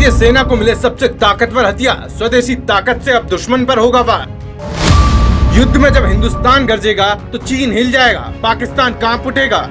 भारतीय सेना को मिले सबसे ताकतवर हथियार, स्वदेशी ताकत से अब दुश्मन पर होगा वार। युद्ध में जब हिंदुस्तान गरजेगा तो चीन हिल जाएगा, पाकिस्तान कांप उठेगा।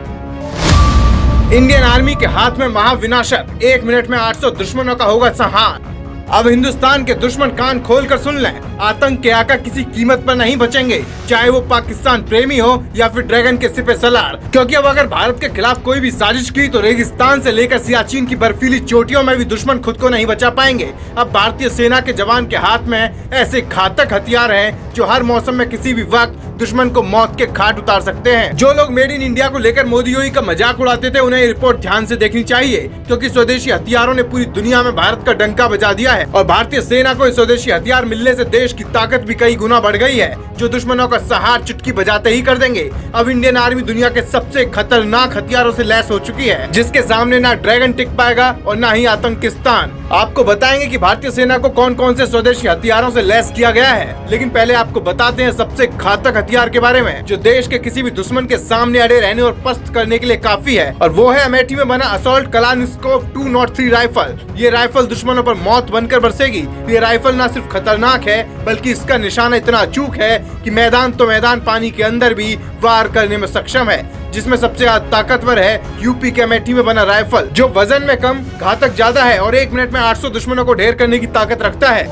इंडियन आर्मी के हाथ में महाविनाशक 1 मिनट में 800 दुश्मनों का होगा संहार। अब हिंदुस्तान के दुश्मन कान खोलकर सुन लें, आतंक के आका किसी कीमत पर नहीं बचेंगे, चाहे वो पाकिस्तान प्रेमी हो या फिर ड्रैगन के सिपह सलार। क्योंकि अब अगर भारत के खिलाफ कोई भी साजिश की तो रेगिस्तान से लेकर सियाचिन की बर्फीली चोटियों में भी दुश्मन खुद को नहीं बचा पाएंगे। अब भारतीय सेना के जवान के हाथ में ऐसे घातक हथियार हैं जो हर मौसम में किसी भी वक्त दुश्मन को मौत के घाट उतार सकते हैं। जो लोग मेड इन इंडिया को लेकर मोदी योगी का मजाक उड़ाते थे, उन्हें ये रिपोर्ट ध्यान से देखनी चाहिए, क्योंकि स्वदेशी हथियारों ने पूरी दुनिया में भारत का डंका बजा दिया है। और भारतीय सेना को स्वदेशी हथियार मिलने से देश की ताकत भी कई गुना बढ़ गई है, जो दुश्मनों का संहार चुटकी बजाते ही कर देंगे। अब इंडियन आर्मी दुनिया के सबसे खतरनाक हथियारों से लैस हो चुकी है, जिसके सामने ना ड्रैगन टिक पाएगा और ना ही आतंकिस्तान। आपको बताएंगे कि भारतीय सेना को कौन कौन से स्वदेशी हथियारों से लैस किया गया है, लेकिन पहले आपको बताते हैं सबसे घातक हथियार के बारे में, जो देश के किसी भी दुश्मन के सामने अड़े रहने और पस्त करने के लिए काफी है। और वो है अमेठी में बना असॉल्ट कलानिस्कोव 203 राइफल। ये राइफल दुश्मनों पर मौत बनकर बरसेगी। ये राइफल न सिर्फ खतरनाक है, बल्कि इसका निशाना इतना अचूक है कि मैदान तो मैदान, पानी के अंदर भी वार करने में सक्षम है। जिसमें सबसे ज्यादा ताकतवर है यूपी के अमेठी में बना राइफल, जो वजन में कम, घातक ज्यादा है और 1 मिनट में 800 दुश्मनों को ढेर करने की ताकत रखता है।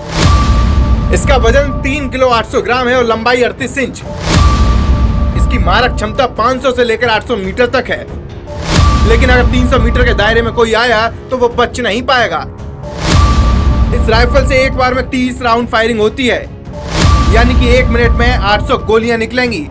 इसका वजन 3 किलो 800 ग्राम है और लंबाई 38 इंच। इसकी मारक क्षमता 500 से लेकर 800 मीटर तक है, लेकिन अगर 300 मीटर के दायरे में कोई आया तो वो बच नहीं पाएगा। इस राइफल से एक बार में 30 राउंड फायरिंग होती है, यानी कि 1 मिनट में 800 गोलियां निकलेंगी।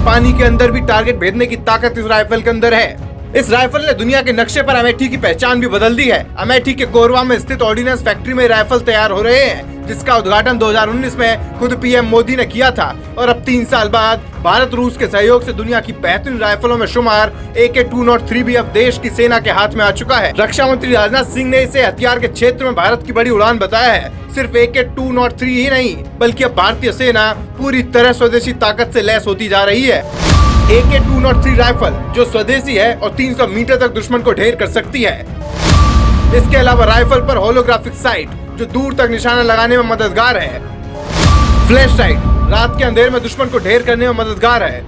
पानी के अंदर भी टारगेट भेजने की ताकत इस राइफल के अंदर है। इस राइफल ने दुनिया के नक्शे पर अमेठी की पहचान भी बदल दी है। अमेठी के कोरवा में स्थित ऑर्डिनेंस फैक्ट्री में राइफल तैयार हो रहे हैं, जिसका उद्घाटन 2019 में खुद पीएम मोदी ने किया था। और अब 3 साल बाद भारत रूस के सहयोग से दुनिया की बेहतरीन राइफलों में शुमार AK-203 भी अब देश की सेना के हाथ में आ चुका है। रक्षा मंत्री राजनाथ सिंह ने इसे हथियार के क्षेत्र में भारत की बड़ी उड़ान बताया है। सिर्फ AK-203 ही नहीं, बल्कि अब भारतीय सेना पूरी तरह स्वदेशी ताकत से लैस होती जा रही है। AK-203 राइफल जो स्वदेशी है और 300 मीटर तक दुश्मन को ढेर कर सकती है। इसके अलावा राइफल पर होलोग्राफिक साइट जो दूर तक निशाना लगाने में मददगार है। फ्लैश लाइट रात के अंधेरे में दुश्मन को ढेर करने में मददगार है।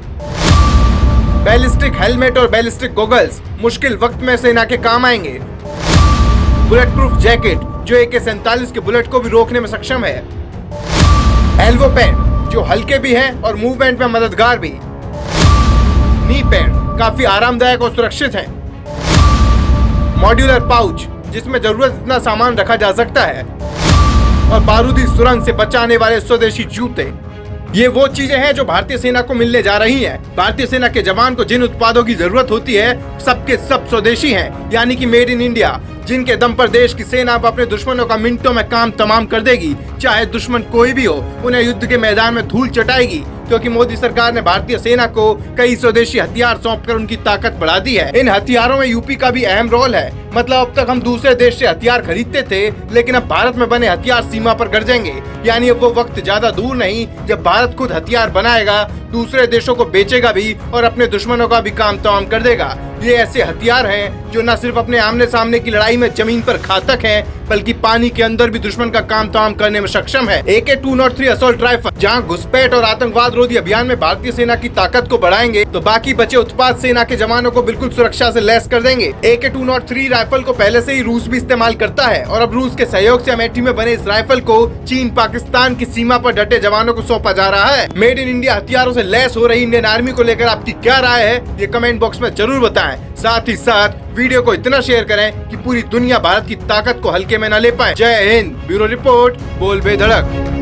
बैलिस्टिक हेलमेट और बैलिस्टिक गॉगल्स मुश्किल वक्त में सेना के काम आएंगे। बुलेट प्रूफ जैकेट जो AK-47 के बुलेट को भी रोकने में सक्षम है। एल्बो पैड जो हल्के भी है और मूवमेंट में मददगार भी। नी पैड काफी आरामदायक और सुरक्षित है। मॉड्यूलर पाउच जिसमें जरूरत इतना सामान रखा जा सकता है। और बारूदी सुरंग से बचाने वाले स्वदेशी जूते। ये वो चीजें हैं जो भारतीय सेना को मिलने जा रही हैं। भारतीय सेना के जवान को जिन उत्पादों की जरूरत होती है, सबके सब स्वदेशी हैं, यानी कि मेड इन इंडिया, जिनके दम पर देश की सेना अब अपने दुश्मनों का मिनटों में काम तमाम कर देगी। चाहे दुश्मन कोई भी हो, उन्हें युद्ध के मैदान में धूल चटाएगी, क्योंकि मोदी सरकार ने भारतीय सेना को कई स्वदेशी हथियार सौंपकर उनकी ताकत बढ़ा दी है। इन हथियारों में यूपी का भी अहम रोल है। मतलब अब तक हम दूसरे देश से हथियार खरीदते थे, लेकिन अब भारत में बने हथियार सीमा पर गरजेंगे। यानी अब वो वक्त ज्यादा दूर नहीं जब भारत खुद हथियार बनाएगा, दूसरे देशों को बेचेगा भी और अपने दुश्मनों का भी काम तमाम कर देगा। ये ऐसे हथियार हैं जो न सिर्फ अपने आमने सामने की लड़ाई में जमीन पर घातक हैं, बल्कि पानी के अंदर भी दुश्मन का काम तमाम करने में सक्षम है। AK-203 असॉल्ट राइफल जहां घुसपैठ और आतंकवाद रोधी अभियान में भारतीय सेना की ताकत को बढ़ाएंगे, तो बाकी बचे उत्पाद सेना के जवानों को बिल्कुल सुरक्षा से लैस कर देंगे। AK-203 राइफल को पहले से ही रूस भी इस्तेमाल करता है और अब रूस के सहयोग से अमेठी में बने इस राइफल को चीन पाकिस्तान की सीमा पर डटे जवानों को सौंपा जा रहा है। मेड इन इंडिया हथियारों से लैस हो रही इंडियन आर्मी को लेकर आपकी क्या राय है, ये कमेंट बॉक्स में जरूर बताएं। साथ ही साथ वीडियो को इतना शेयर करें कि पूरी दुनिया भारत की ताकत को हल्के में न ले पाए। जय हिंद। ब्यूरो रिपोर्ट, बोल बेधड़क।